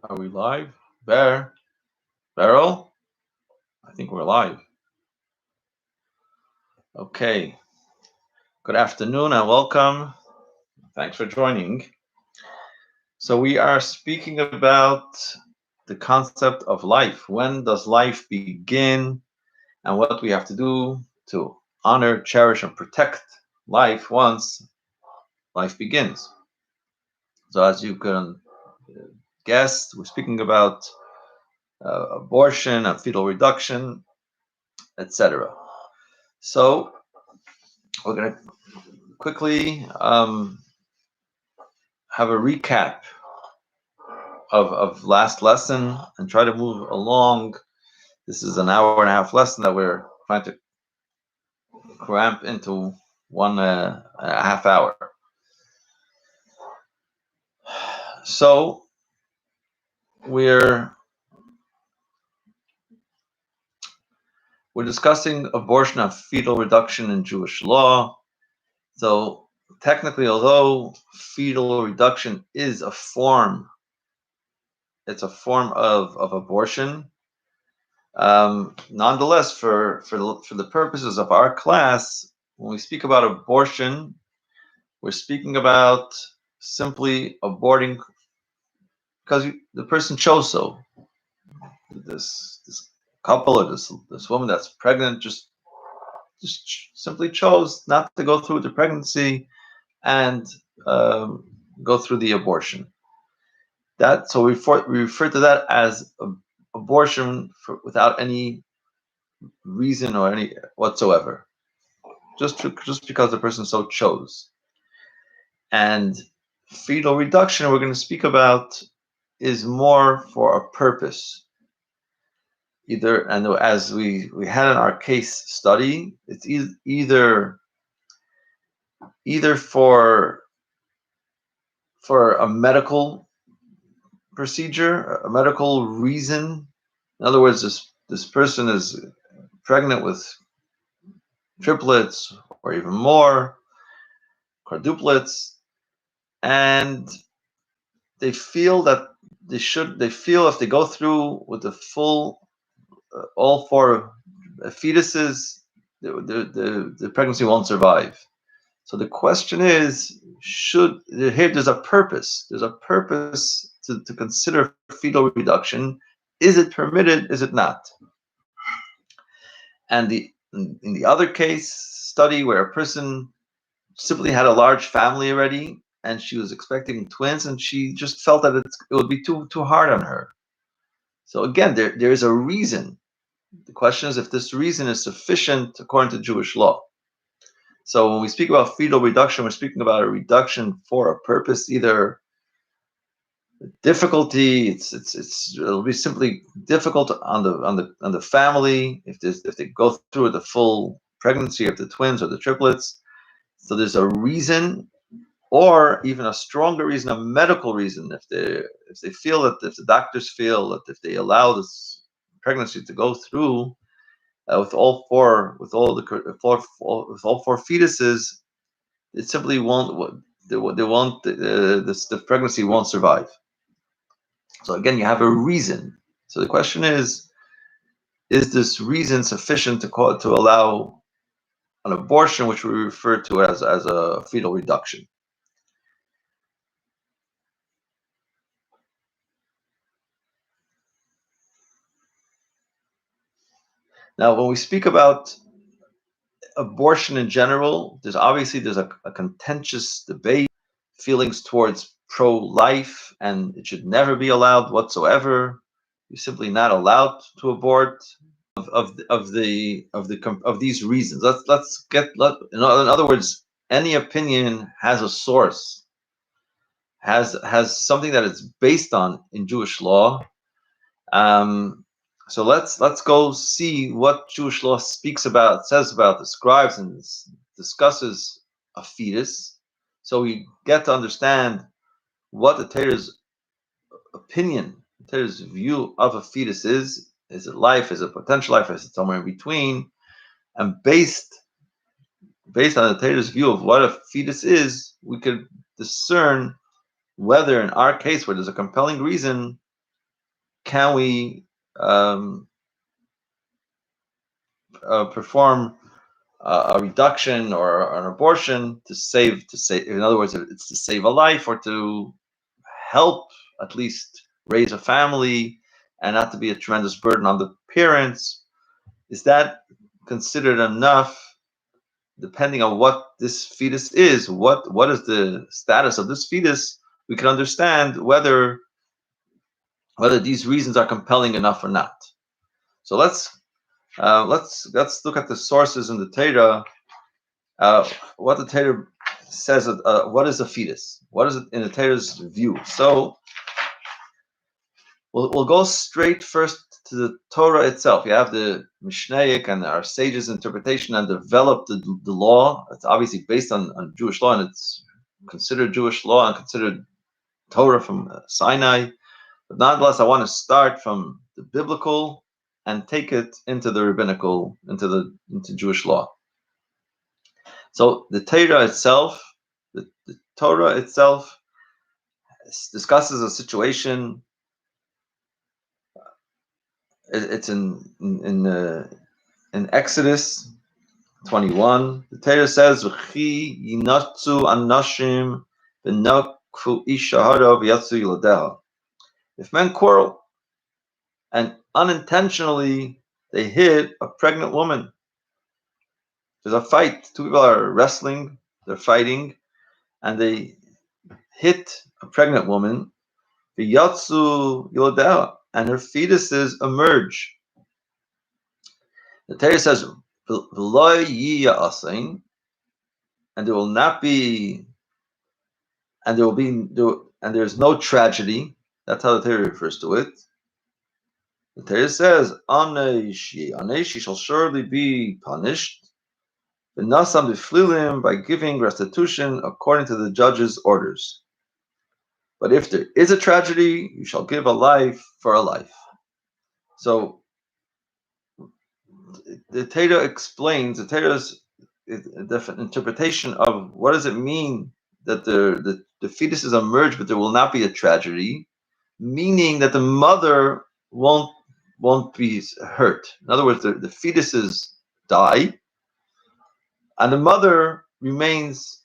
Are we live? Beryl? I think we're live. Okay. Good afternoon and welcome. Thanks for joining. So, we are speaking about the concept of life. When does life begin? And what we have to do to honor, cherish, and protect life once life begins. So, as you can guess, we're speaking about abortion and fetal reduction, etc. So, we're going to quickly have a recap of last lesson and try to move along. This is an hour and a half lesson that we're trying to cramp into one and a half hour. So we're discussing abortion and fetal reduction in Jewish law. So technically, although fetal reduction is a form, it's a form of abortion. Nonetheless, for the purposes of our class, when we speak about abortion, we're speaking about simply aborting because the person chose so. This couple or this woman that's pregnant just simply chose not to go through with the pregnancy and go through the abortion. So we refer to that as abortion without any reason or any whatsoever, just because the person so chose. And fetal reduction we're going to speak about is more for a purpose. Either, and as we had in our case study, it's either for a medical procedure, a medical reason. In other words, this person is pregnant with triplets or even more, quadruplets, and they feel that they feel if they go through with the full all four fetuses, the pregnancy won't survive. So the question is, there's a purpose. There's a purpose to consider fetal reduction. Is it permitted? Is it not? And in the other case study where a person simply had a large family already and she was expecting twins and she just felt that it would be too hard on her. So again, there is a reason. The question is if this reason is sufficient according to Jewish law. So when we speak about fetal reduction, we're speaking about a reduction for a purpose, either difficulty. It'll be simply difficult on the family if they go through the full pregnancy of the twins or the triplets. So there's a reason, or even a stronger reason, a medical reason, if they feel that if the doctors feel that if they allow this pregnancy to go through with all four fetuses, it simply won't. They won't. The pregnancy won't survive. So again, you have a reason. So the question is this reason sufficient to allow an abortion, which we refer to as a fetal reduction? Now, when we speak about abortion in general, there's a contentious debate, feelings towards pro-life, and it should never be allowed whatsoever. You're simply not allowed to abort of these reasons. In other words, any opinion has a source, has something that it's based on in Jewish law. So let's go see what Jewish law says about, describes and discusses a fetus, so we get to understand what the Torah's opinion, the Torah's view of a fetus is. Is it life? Is it potential life? Is it somewhere in between? And based on the Torah's view of what a fetus is, we could discern whether, in our case, where there's a compelling reason, can we perform a reduction or an abortion to save, in other words, it's to save a life or to help at least raise a family and not to be a tremendous burden on the parents? Is that considered enough? Depending on what this fetus is, what is the status of this fetus, we can understand whether these reasons are compelling enough or not. So let's look at the sources in the Torah. What the Torah says. What is a fetus? What is it in the Torah's view? So we'll go straight first to the Torah itself. You have the Mishnaic and our sages' interpretation and developed the law. It's obviously based on Jewish law, and it's considered Jewish law and considered Torah from Sinai. But nonetheless, I want to start from the biblical and take it into the rabbinical, into Jewish law. So the Torah itself, the Torah itself discusses a situation. It's in Exodus 21. The Torah says, "V'chi yinatzu anashim v'nakfu isha hara v'yatzu yiladeha." If men quarrel and unintentionally they hit a pregnant woman, there's a fight. Two people are wrestling, they're fighting, and they hit a pregnant woman, v'yatzu yiladeha, and her fetuses emerge. The Torah says, "V'lo yiya asein," and there will not be, and there will be, and there's no tragedy. That's how the Torah refers to it. The Torah says, "Aneshi shall surely be punished, v'nasam b'flilim, by giving restitution according to the judge's orders. But if there is a tragedy, you shall give a life for a life." So the Torah explains, the Torah's interpretation of what does it mean that the fetuses emerge, but there will not be a tragedy, meaning that the mother won't be hurt. In other words, the fetuses die, and the mother remains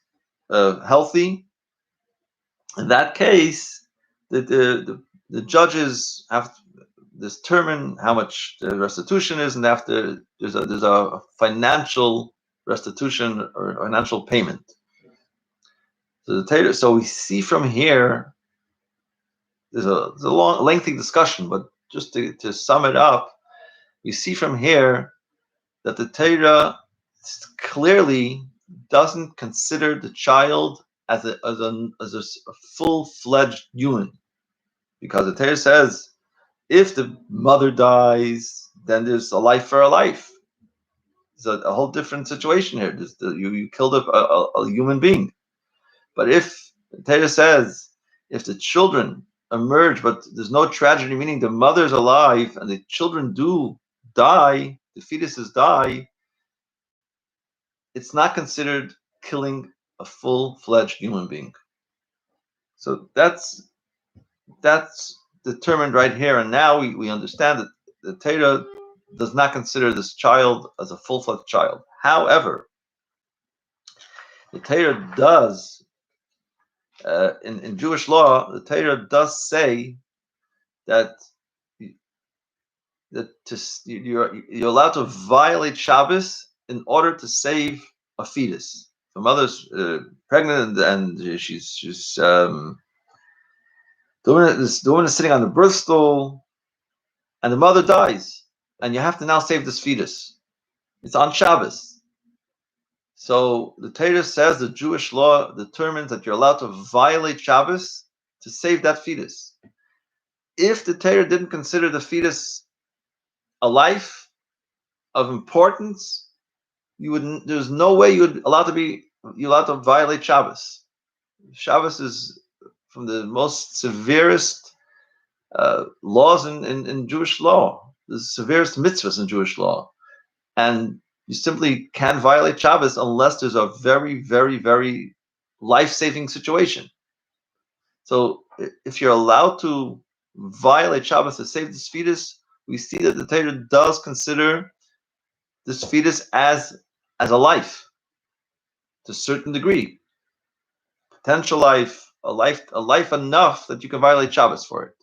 healthy. In that case, the judges have to determine how much the restitution is, and after there's a financial restitution or financial payment. So we see from here, there's a long, lengthy discussion, but just to sum it up, we see from here that the Torah clearly doesn't consider the child as a full-fledged human, because the Torah says if the mother dies, then there's a life for a life. It's a whole different situation here. You killed a human being. But if the Torah says if the children emerge, but there's no tragedy, meaning the mother's alive and the children do die, the fetuses die, it's not considered killing a full-fledged human being. So that's determined right here and now. We understand that the Torah does not consider this child as a full-fledged child. However, the Torah does, in Jewish law, the Torah does say that you're allowed to violate Shabbos in order to save a fetus. The mother's pregnant and she's the woman is sitting on the birth stool, and the mother dies, and you have to now save this fetus. It's on Shabbos. So the Torah says the Jewish law determines that you're allowed to violate Shabbos to save that fetus. If the Torah didn't consider the fetus a life of importance, there's no way you're allowed to violate Shabbos. Shabbos is from the most severest laws in Jewish law, the severest mitzvahs in Jewish law, and you simply can't violate Shabbos unless there's a very, very, very life-saving situation. So if you're allowed to violate Shabbos to save this fetus, we see that the Torah does consider this fetus as a life to a certain degree, potential life, a life enough that you can violate Shabbos for it.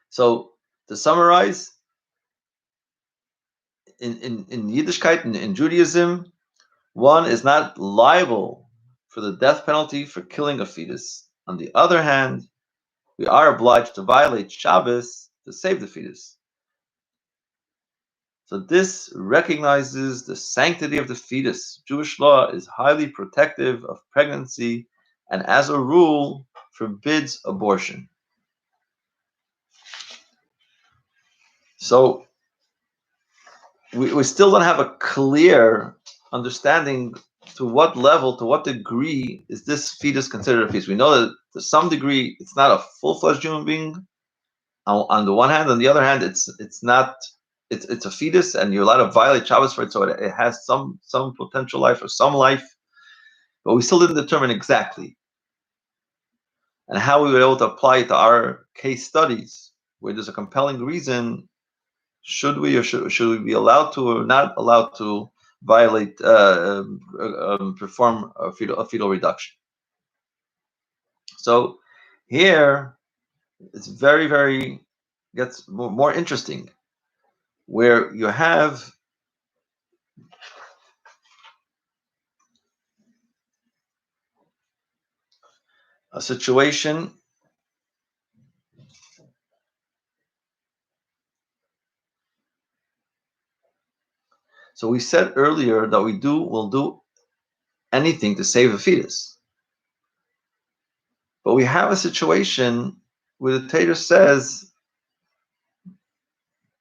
So to summarize, in Yiddishkeit, in Judaism, one is not liable for the death penalty for killing a fetus. On the other hand, we are obliged to violate Shabbos to save the fetus. So this recognizes the sanctity of the fetus. Jewish law is highly protective of pregnancy and as a rule forbids abortion. So we still don't have a clear understanding to what level, to what degree is this fetus considered a fetus. We know that to some degree it's not a full-fledged human being on the one hand. On the other hand, it's not, it's a fetus and you're allowed to violate Shabbos for it, so it has some potential life or some life, but we still didn't determine exactly and how we were able to apply it to our case studies where there's a compelling reason. Should we or should we be allowed to or not allowed to violate, perform a fetal reduction? So here it's very gets more interesting, where you have a situation so we said earlier that we'll do anything to save a fetus. But we have a situation where the Torah says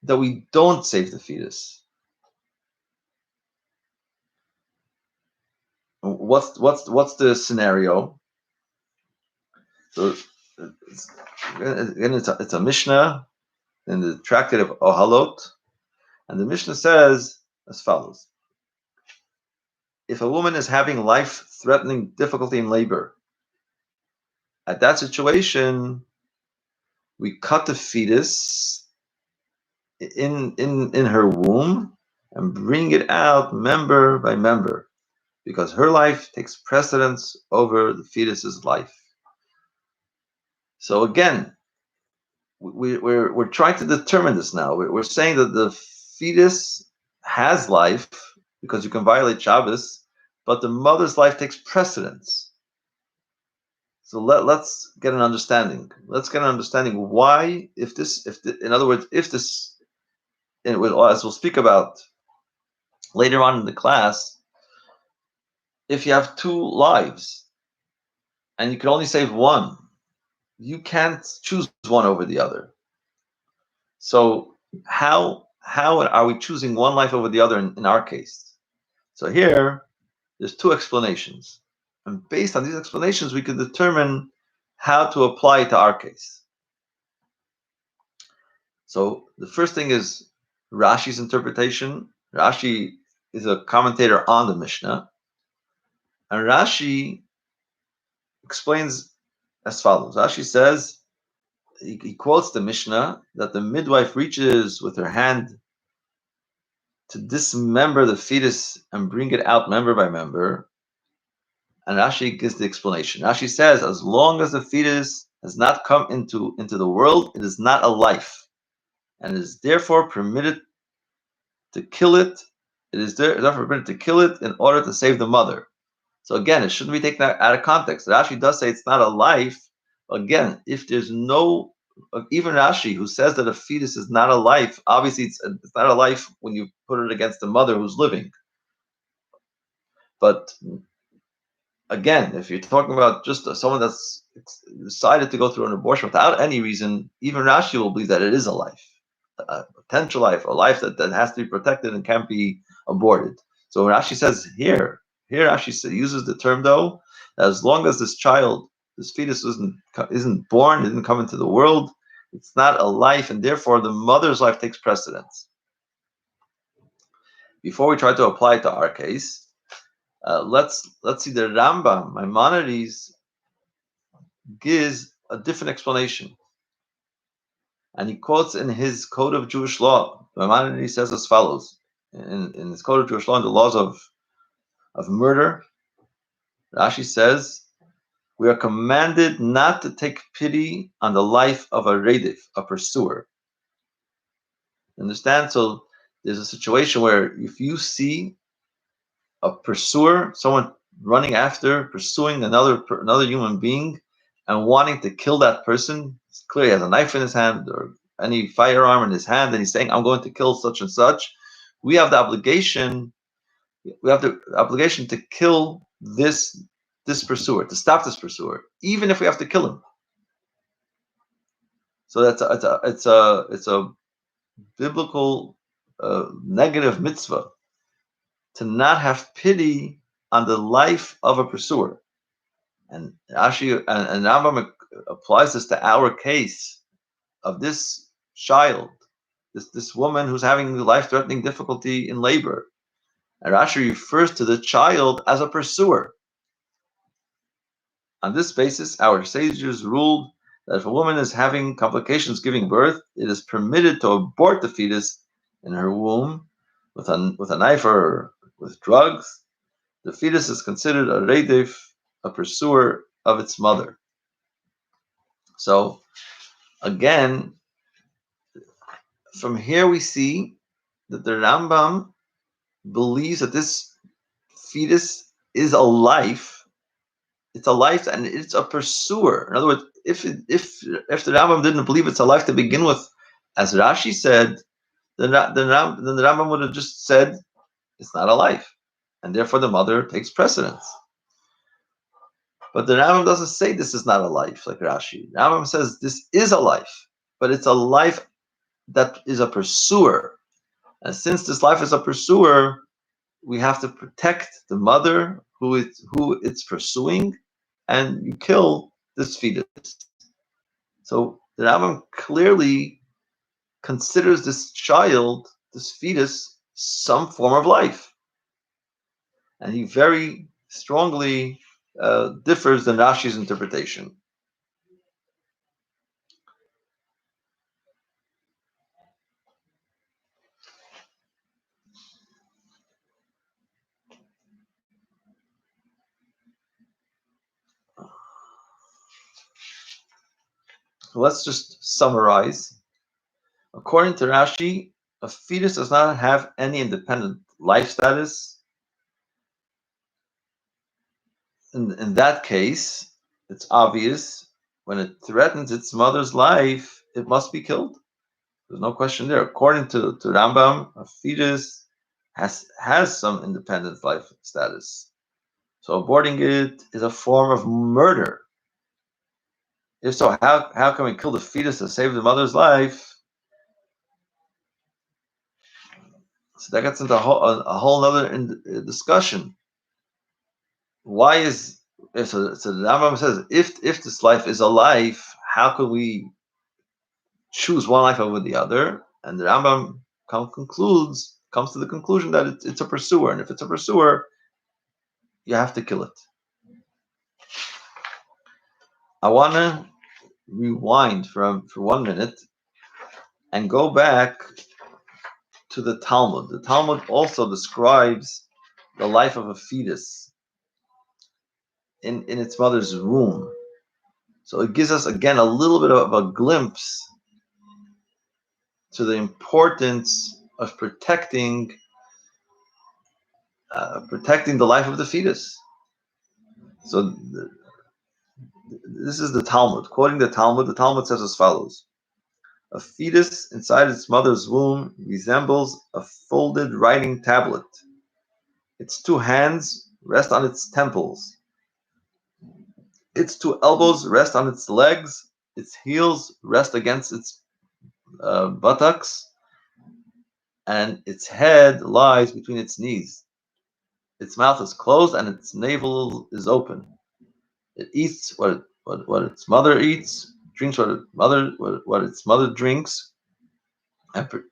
that we don't save the fetus. What's the scenario? So again, it's a Mishnah in the tractate of Ohalot, and the Mishnah says as follows: if a woman is having life-threatening difficulty in labor, at that situation, we cut the fetus in her womb and bring it out member by member, because her life takes precedence over the fetus's life. So again, we're trying to determine this now. We're saying that the fetus has life because you can violate Shabbos, but the mother's life takes precedence. So let's get an understanding. Let's get an understanding why, in other words, if this, as we'll speak about later on in the class, if you have two lives and you can only save one, you can't choose one over the other. So how are we choosing one life over the other in our case? So here, there's two explanations. And based on these explanations, we can determine how to apply it to our case. So the first thing is Rashi's interpretation. Rashi is a commentator on the Mishnah. And Rashi explains as follows. Rashi says, he quotes the Mishnah, that the midwife reaches with her hand to dismember the fetus and bring it out member by member. And Rashi gives the explanation. Rashi says, as long as the fetus has not come into the world, it is not a life, and it is therefore permitted to kill it. It is therefore permitted to kill it in order to save the mother. So again, it shouldn't be taken out of context. Rashi does say it's not a life. Again, if there's no, even Rashi, who says that a fetus is not a life, obviously it's not a life when you put it against the mother who's living. But again, if you're talking about just someone that's decided to go through an abortion without any reason, even Rashi will believe that it is a life, a potential life, a life that has to be protected and can't be aborted. So when Rashi says here Rashi uses the term, though, that as long as this fetus isn't born, didn't come into the world, it's not a life, and therefore the mother's life takes precedence. Before we try to apply it to our case, let's see the Rambam, Maimonides, gives a different explanation. And he quotes in his Code of Jewish Law, Maimonides says as follows, in his Code of Jewish Law, in the laws of murder, Rashi says, we are commanded not to take pity on the life of a redif, a pursuer. Understand? So there's a situation where if you see a pursuer, someone running after, pursuing another human being, and wanting to kill that person, it's clear he has a knife in his hand or any firearm in his hand, and he's saying, "I'm going to kill such and such." We have the obligation. We have the obligation to kill this pursuer, to stop this pursuer, even if we have to kill him. So it's a biblical negative mitzvah to not have pity on the life of a pursuer. And Rashi and Rambam applies this to our case of this child, this woman who's having life-threatening difficulty in labor. And Rashi refers to the child as a pursuer. On this basis, our sages ruled that if a woman is having complications giving birth, it is permitted to abort the fetus in her womb with a knife or with drugs. The fetus is considered a redif, a pursuer of its mother. So, again, from here we see that the Rambam believes that this fetus is a life. It's a life and it's a pursuer. In other words, if the Rambam didn't believe it's a life to begin with, as Rashi said, then the Rambam would have just said it's not a life, and therefore the mother takes precedence. But the Rambam doesn't say this is not a life like Rashi. The Rambam says this is a life, but it's a life that is a pursuer. And since this life is a pursuer, we have to protect the mother who it's pursuing, and you kill this fetus. So the Rambam clearly considers this child, this fetus, some form of life. And he very strongly differs than Rashi's interpretation. Let's just summarize. According to Rashi, a fetus does not have any independent life status. In that case, it's obvious when it threatens its mother's life, it must be killed. There's no question there. According to Rambam, a fetus has some independent life status. So aborting it is a form of murder. If so, how can we kill the fetus to save the mother's life? So that gets into a whole other discussion. Why is so the Rambam says if this life is a life, how could we choose one life over the other? And the Rambam comes to the conclusion that it's a pursuer, and if it's a pursuer, you have to kill it. I want to rewind for 1 minute and go back to the Talmud. The Talmud also describes the life of a fetus in its mother's womb. So it gives us again a little bit of a glimpse to the importance of protecting the life of the fetus. So this is the Talmud. Quoting the Talmud says as follows: a fetus inside its mother's womb resembles a folded writing tablet. Its two hands rest on its temples. Its two elbows rest on its legs. Its heels rest against its buttocks, and its head lies between its knees. Its mouth is closed and its navel is open. It eats what its mother eats, drinks what its mother drinks, and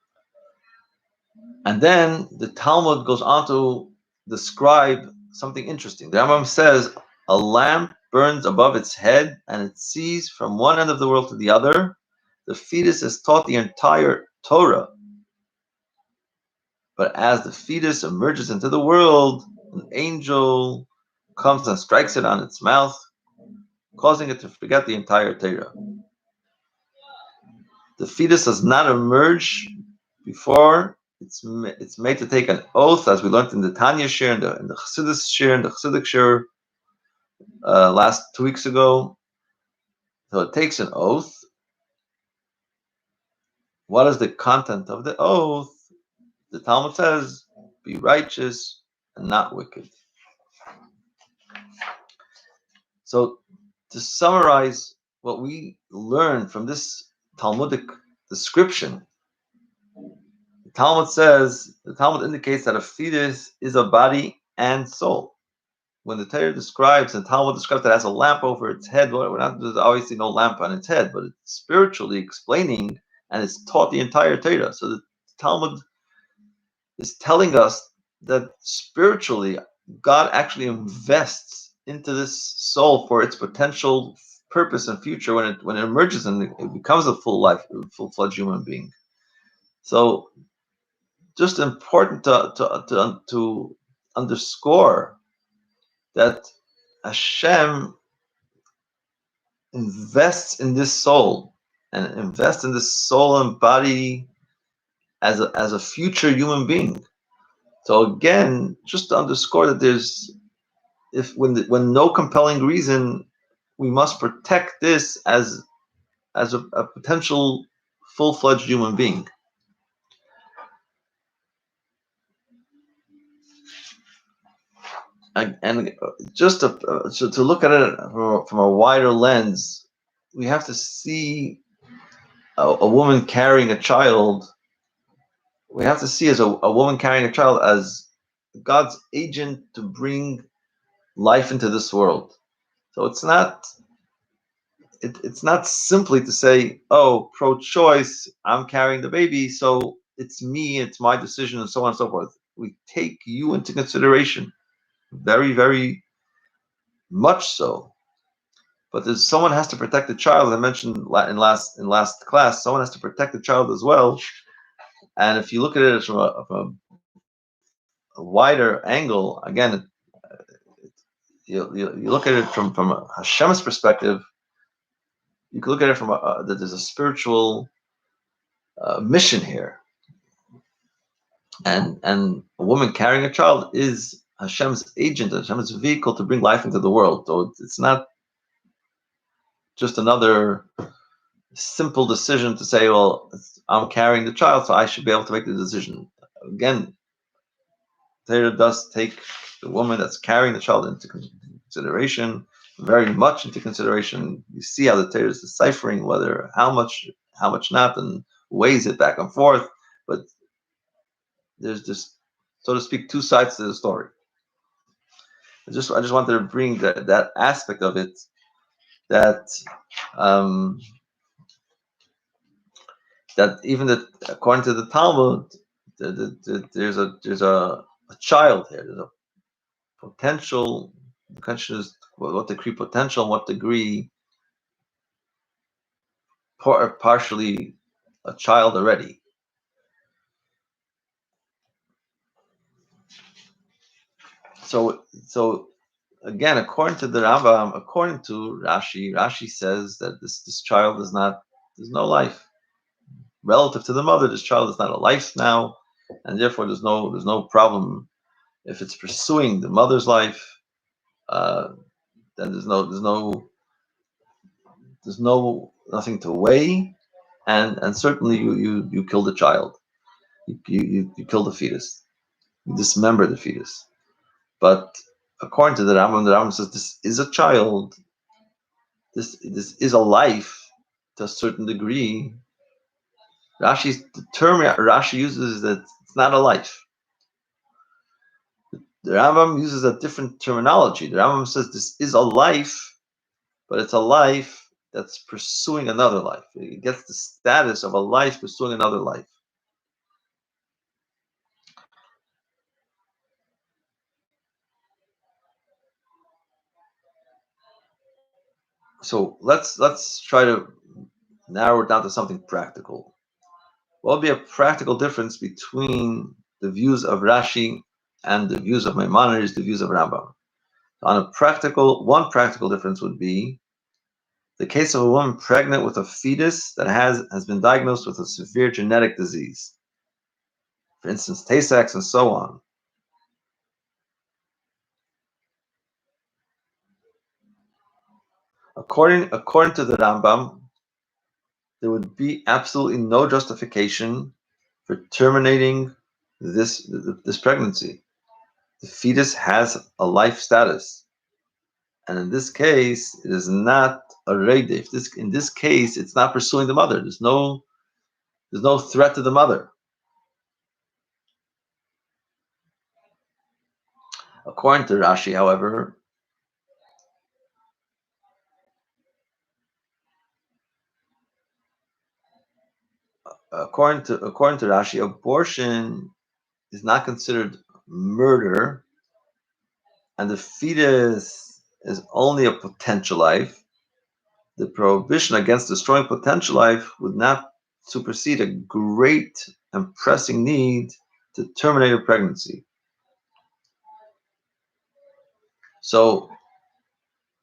then the Talmud goes on to describe something interesting. The Rambam says a lamp burns above its head, and it sees from one end of the world to the other. The fetus is taught the entire Torah. But as the fetus emerges into the world, an angel comes and strikes it on its mouth, causing it to forget the entire Torah. The fetus does not emerge before it's made to take an oath, as we learned in the Tanya Shir, in the Chassidus Shir, in the Chassidic Shir last 2 weeks ago. So it takes an oath. What is the content of the oath? The Talmud says, be righteous and not wicked. So to summarize what we learn from this Talmudic description, the Talmud indicates that a fetus is a body and soul. When the Torah describes, and Talmud describes that it has a lamp over its head, there's obviously no lamp on its head, but it's spiritually explaining, and it's taught the entire Torah. So the Talmud is telling us that spiritually, God actually invests into this soul for its potential purpose and future when it emerges and it becomes a full-fledged human being. So, just important to underscore that Hashem invests in this soul and invests in this soul and body as a future human being. So again, just to underscore that when no compelling reason, we must protect this as a potential full-fledged human being. And just to look at it from a wider lens, we have to see a woman carrying a child. We have to see as a woman carrying a child as God's agent to bring life into this world. So it's not simply to say, oh, pro-choice, I'm carrying the baby, so it's me, it's my decision, and so on and so forth. We take you into consideration, very, very much so. But someone has to protect the child. I mentioned in last class, someone has to protect the child as well. And if you look at it from a wider angle, again, you look at it from Hashem's perspective. You can look at it from that there's a spiritual mission here, and a woman carrying a child is Hashem's agent, Hashem's vehicle to bring life into the world. So it's not just another simple decision to say, well, I'm carrying the child, so I should be able to make the decision. Again, Torah does take the woman that's carrying the child into consideration, very much into consideration. You see how the Torah is deciphering how much not, and weighs it back and forth. But there's just, so to speak, two sides to the story. I just wanted to bring that aspect of it, that that even that according to the Talmud, there's a child here. There's a potential. The question is what degree potential, and what degree partially a child already. So again, according to the Rambam, according to Rashi says that this child is not. There's no life relative to the mother. This child is not a life now, and therefore there's no problem if it's pursuing the mother's life. Then there's nothing to weigh, and certainly you kill the child, you kill the fetus, you dismember the fetus. But according to the Rambam says this is a child, this is a life to a certain degree. Rashi's the term Rashi uses that it's not a life. The Rambam uses a different terminology. The Rambam says this is a life, but it's a life that's pursuing another life. It gets the status of a life pursuing another life. So let's try to narrow it down to something practical. What would be a practical difference between the views of Rashi and the views of Maimonides, the views of Rambam? One practical difference would be the case of a woman pregnant with a fetus that has been diagnosed with a severe genetic disease, for instance, Tay-Sachs and so on. According to the Rambam, there would be absolutely no justification for terminating this pregnancy. The fetus has a life status, and in this case, it is not a reidif. In this case, it's not pursuing the mother. There's no threat to the mother. According to Rashi, however, according to Rashi, abortion is not considered murder, and the fetus is only a potential life. The prohibition against destroying potential life would not supersede a great and pressing need to terminate a pregnancy. So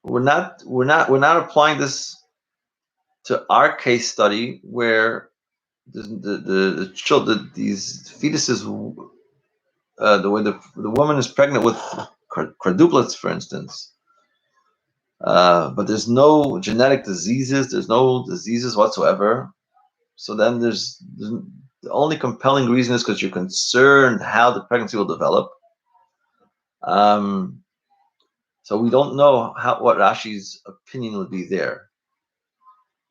we're not applying this to our case study where the children, these fetuses, the way the woman is pregnant with quadruplets, for instance, but there's no genetic diseases, there's no diseases whatsoever. So then the only compelling reason is because you're concerned how the pregnancy will develop. Um, so we don't know what Rashi's opinion would be there.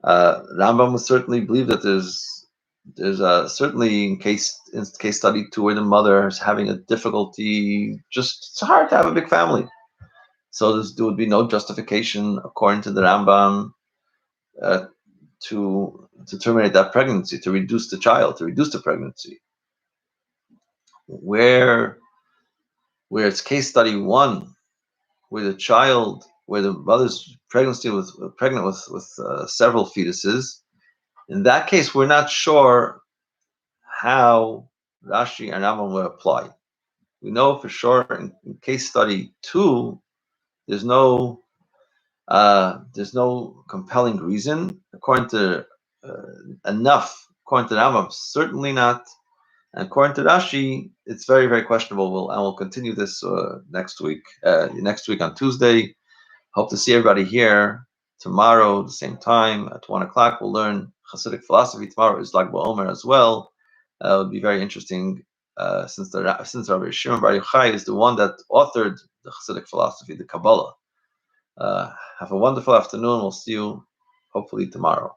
Rambam would certainly believe that there's certainly in case study two where the mother is having a difficulty. Just it's hard to have a big family, so there would be no justification according to the Rambam uh, to terminate that pregnancy, to reduce the pregnancy. Where it's case study one, where the mother's pregnant with several fetuses. In that case, we're not sure how Rashi and Rambam will apply. We know for sure in case study two, there's no compelling reason according to according to Rambam, certainly not. And according to Rashi, it's very, very questionable. We'll continue this next week. Next week on Tuesday. Hope to see everybody here tomorrow, the same time at 1 o'clock. We'll learn Hasidic philosophy. Tomorrow is Lag BaOmer as well. It would be very interesting since Rabbi Shimon Bar Yochai is the one that authored the Hasidic philosophy, the Kabbalah. Have a wonderful afternoon. We'll see you hopefully tomorrow.